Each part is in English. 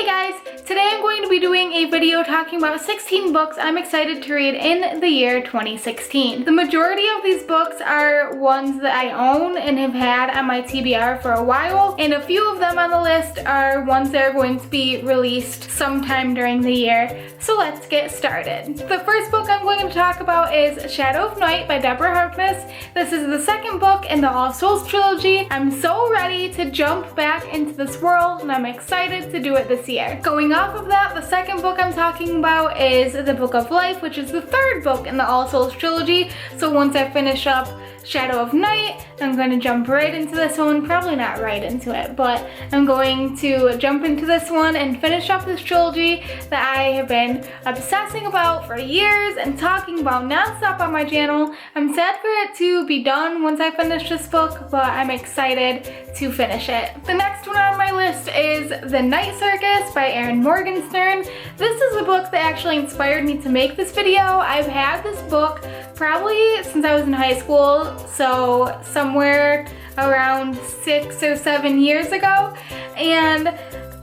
Hey guys, today I'm going to be doing a video talking about 16 books I'm excited to read in the year 2016. The majority of these books are ones that I own and have had on my TBR for a while, and a few of them on the list are ones that are going to be released sometime during the year. So let's get started. The first book I'm going to talk about is Shadow of Night by Deborah Harkness. This is the second book in the All Souls trilogy. I'm so ready to jump back into this world and I'm excited to do it this year. Going off of that, the second book I'm talking about is The Book of Life, which is the third book in the All Souls trilogy. So once I finish up Shadow of Night, I'm going to jump right into this one. Probably not right into it, but I'm going to jump into this one and finish up this trilogy that I have been obsessing about for years and talking about nonstop on my channel. I'm sad for it to be done once I finish this book, but I'm excited to finish it. The next one on my list is The Night Circus by Erin Morgenstern. This is the book that actually inspired me to make this video. I've had this book probably since I was in high school, so somewhere around 6 or 7 years ago, and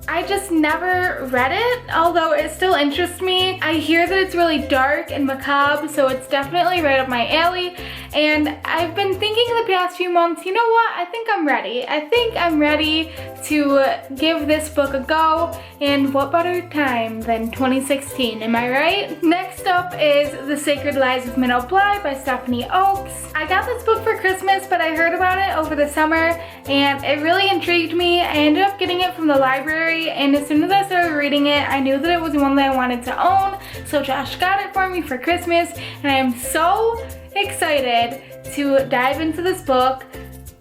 I just never read it, although it still interests me. I hear that it's really dark and macabre, so it's definitely right up my alley, and I've been thinking the past few months, you know what, I think I'm ready. I think I'm ready to give this book a go, and what better time than 2016, am I right? Next up is The Sacred Lies of Minnow Bly by Stephanie Oakes. I got this book for Christmas, but I heard about it over the summer, and it really intrigued me. I ended up getting it from the library, and as soon as I started reading it, I knew that it was one that I wanted to own, so Josh got it for me for Christmas, and I am so excited to dive into this book.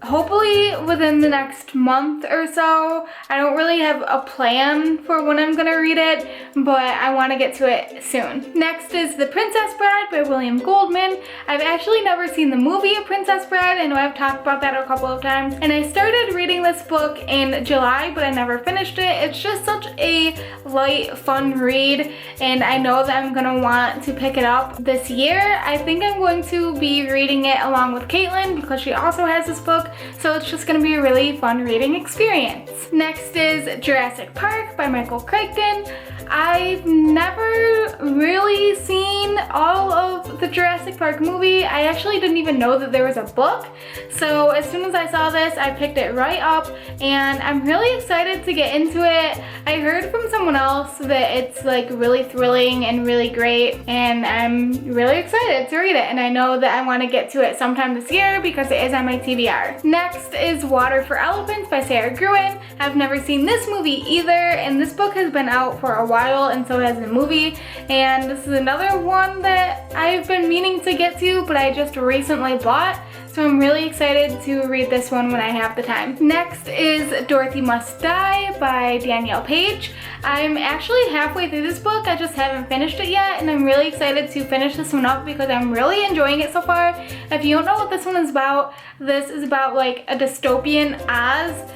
Hopefully within the next month or so. I don't really have a plan for when I'm gonna read it, but I want to get to it soon. Next is The Princess Bride by William Goldman. I've actually never seen the movie of Princess Bride. I know I've talked about that a couple of times, and I started reading this book in July, but I never finished it. It's just such a light, fun read, and I know that I'm gonna want to pick it up this year. I think I'm going to be reading it along with Caitlin because she also has this book, so it's just gonna be a really fun reading experience. Next is Jurassic Park by Michael Crichton. I've never really seen all of the Jurassic Park movie. I actually didn't even know that there was a book. So as soon as I saw this, I picked it right up, and I'm really excited to get into it. I heard from someone else that it's like really thrilling and really great, and I'm really excited to read it, and I know that I want to get to it sometime this year because it is on my TBR. Next is Water for Elephants by Sarah Gruen. I've never seen this movie either, and this book has been out for a while, and so has the movie, and this is another one that I've been meaning to get to, but I just recently bought, so I'm really excited to read this one when I have the time. Next is Dorothy Must Die by Danielle Page. I'm actually halfway through this book, I just haven't finished it yet, and I'm really excited to finish this one up because I'm really enjoying it so far. If you don't know what this one is about, this is about like a dystopian Oz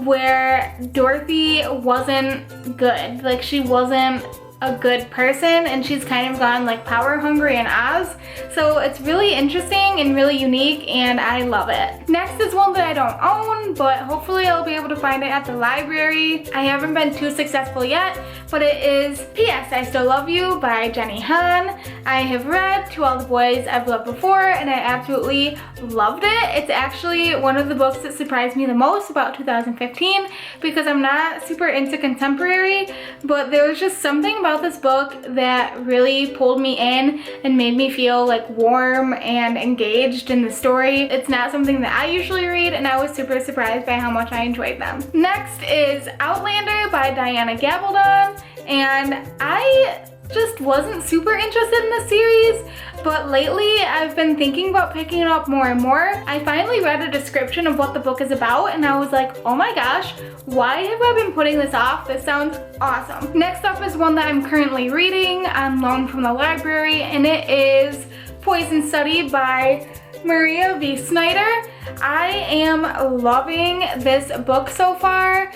where Dorothy wasn't good. Like, she wasn't a good person, and she's kind of gone like power hungry in Oz. So it's really interesting and really unique, and I love it. Next is one that I don't own, but hopefully I'll be able to find it at the library. I haven't been too successful yet, but it is P.S. I Still Love You by Jenny Han. I have read To All the Boys I've Loved Before, and I absolutely loved it. It's actually one of the books that surprised me the most about 2015 because I'm not super into contemporary, but there was just something about this book that really pulled me in and made me feel like warm and engaged in the story. It's not something that I usually read, and I was super surprised by how much I enjoyed them. Next is Outlander by Diana Gabaldon, and I just wasn't super interested in the series, but lately I've been thinking about picking it up more and more. I finally read a description of what the book is about, and I was like, oh my gosh, why have I been putting this off? This sounds awesome. Next up is one that I'm currently reading on loan from the library, and it is Poison Study by Maria V. Snyder. I am loving this book so far.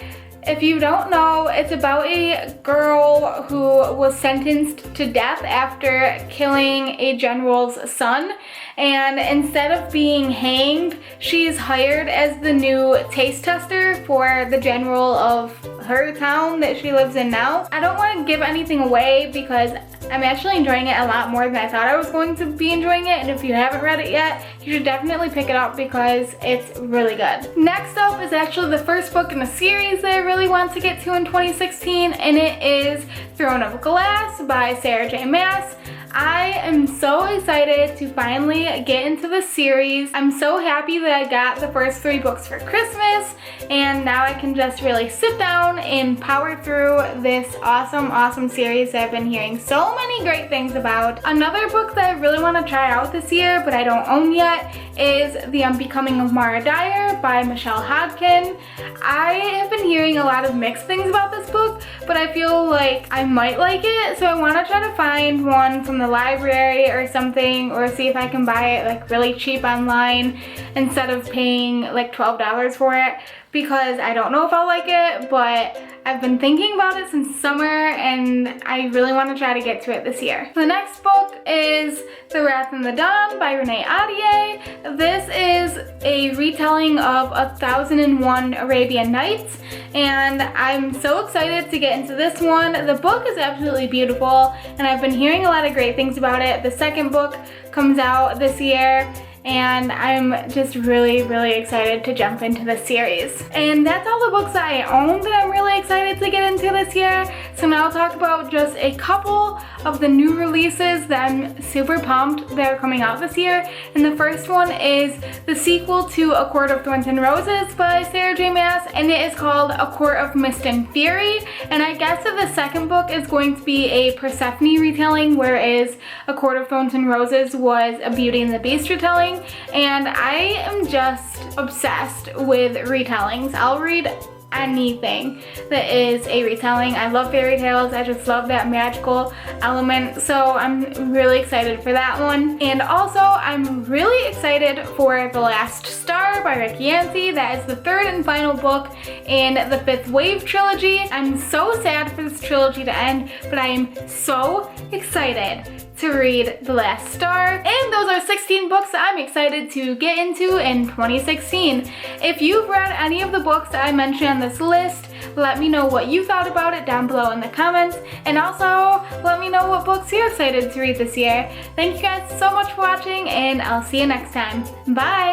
If you don't know, it's about a girl who was sentenced to death after killing a general's son. And instead of being hanged, she's hired as the new taste tester for the general of her town that she lives in now. I don't want to give anything away because I'm actually enjoying it a lot more than I thought I was going to be enjoying it. And if you haven't read it yet, you should definitely pick it up because it's really good. Next up is actually the first book in a series that I really want to get to in 2016, and it is Throne of Glass by Sarah J. Maas. I am so excited to finally get into the series. I'm so happy that I got the first 3 books for Christmas, and now I can just really sit down and power through this awesome series that I've been hearing so many great things about. Another book that I really want to try out this year but I don't own yet is The Unbecoming of Mara Dyer by Michelle Hodkin. I have been hearing a lot of mixed things about this book, but I feel like I might like it, so I want to try to find one from the library or something, or see if I can buy it like really cheap online instead of paying like $12 for it, because I don't know if I'll like it, but I've been thinking about it since summer and I really want to try to get to it this year. The next book is The Wrath and the Dawn by Renee Ahdieh. This is a retelling of 1001 Arabian Nights, and I'm so excited to get into this one. The book is absolutely beautiful and I've been hearing a lot of great things about it. The second book comes out this year, and I'm just really excited to jump into this series. And that's all the books that I own that I'm really excited to get into this year. So now I'll talk about just a couple of the new releases that I'm super pumped that are coming out this year. And the first one is the sequel to A Court of Thorns and Roses by Sarah J. Maas, and it is called A Court of Mist and Fury. And I guess that the second book is going to be a Persephone retelling, whereas A Court of Thorns and Roses was a Beauty and the Beast retelling. And I am just obsessed with retellings. I'll read anything that is a retelling. I love fairy tales. I just love that magical element. So I'm really excited for that one. And also I'm really excited for The Last Star by Rick Yancey. That is the 3rd and final book in the 5th Wave trilogy. I'm so sad for this trilogy to end, but I am so excited to read The Last Star. And those are 16 books that I'm excited to get into in 2016. If you've read any of the books that I mentioned on this list, let me know what you thought about it down below in the comments, and also let me know what books you're excited to read this year. Thank you guys so much for watching, and I'll see you next time. Bye!